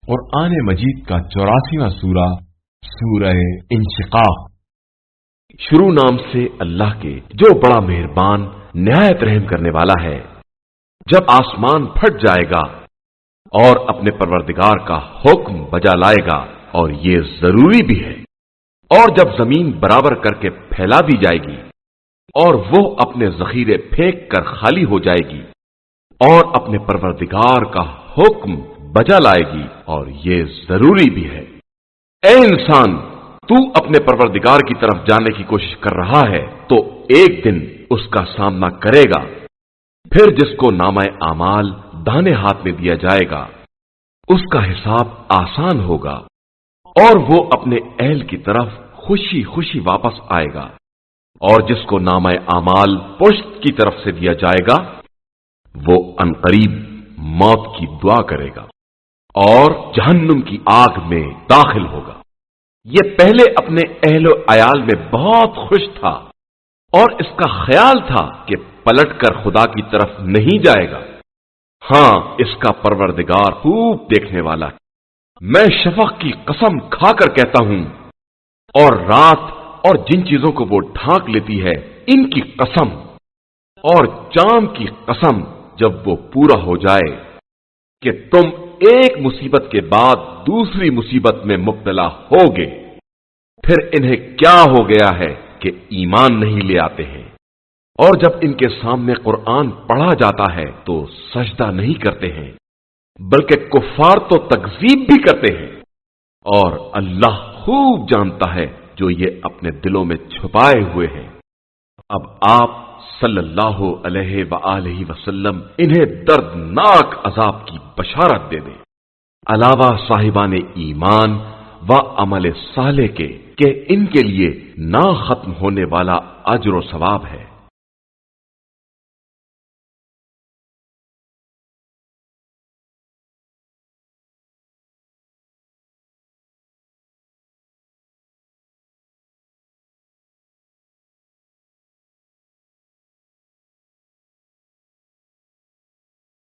قرآن مجید کا 84واں سورہ سورہ انشقاق۔ شروع نام سے اللہ کے جو بڑا مہربان نہایت رحم کرنے والا ہے۔ جب آسمان پھٹ جائے گا اور اپنے پروردگار کا حکم بجا لائے گا، اور یہ ضروری بھی ہے، اور جب زمین برابر کر کے پھیلا دی جائے گی اور وہ اپنے ذخیرے پھینک کر خالی ہو جائے گی اور اپنے پروردگار کا حکم بجا لائے گی، اور یہ ضروری بھی ہے۔ اے انسان، تو اپنے پروردگار کی طرف جانے کی کوشش کر رہا ہے تو ایک دن اس کا سامنا کرے گا، پھر جس کو نامہ اعمال داہنے ہاتھ میں دیا جائے گا اس کا حساب آسان ہوگا، اور وہ اپنے اہل کی طرف خوشی خوشی واپس آئے گا، اور جس کو نامہ اعمال پشت کی طرف سے دیا جائے گا وہ عنقریب موت کی دعا کرے گا اور جہنم کی آگ میں داخل ہوگا۔ یہ پہلے اپنے اہل و عیال میں بہت خوش تھا اور اس کا خیال تھا کہ پلٹ کر خدا کی طرف نہیں جائے گا۔ ہاں، اس کا پروردگار خوب دیکھنے والا ہے۔ میں شفق کی قسم کھا کر کہتا ہوں، اور رات اور جن چیزوں کو وہ ڈھانک لیتی ہے ان کی قسم، اور چاند کی قسم جب وہ پورا ہو جائے، کہ تم ایک مصیبت کے بعد دوسری مصیبت میں مبتلا ہوگے، پھر انہیں کیا ہو گیا ہے کہ ایمان نہیں لے آتے ہیں، اور جب ان کے سامنے قرآن پڑھا جاتا ہے تو سجدہ نہیں کرتے ہیں، بلکہ کفار تو تکذیب بھی کرتے ہیں، اور اللہ خوب جانتا ہے جو یہ اپنے دلوں میں چھپائے ہوئے ہیں۔ اب آپ صلی اللہ علیہ وآلہ وسلم انہیں دردناک عذاب کی بشارت دے دیں، علاوہ صاحبان ایمان و عمل صالح کے، کہ ان کے لیے نہ ختم ہونے والا اجر و ثواب ہے۔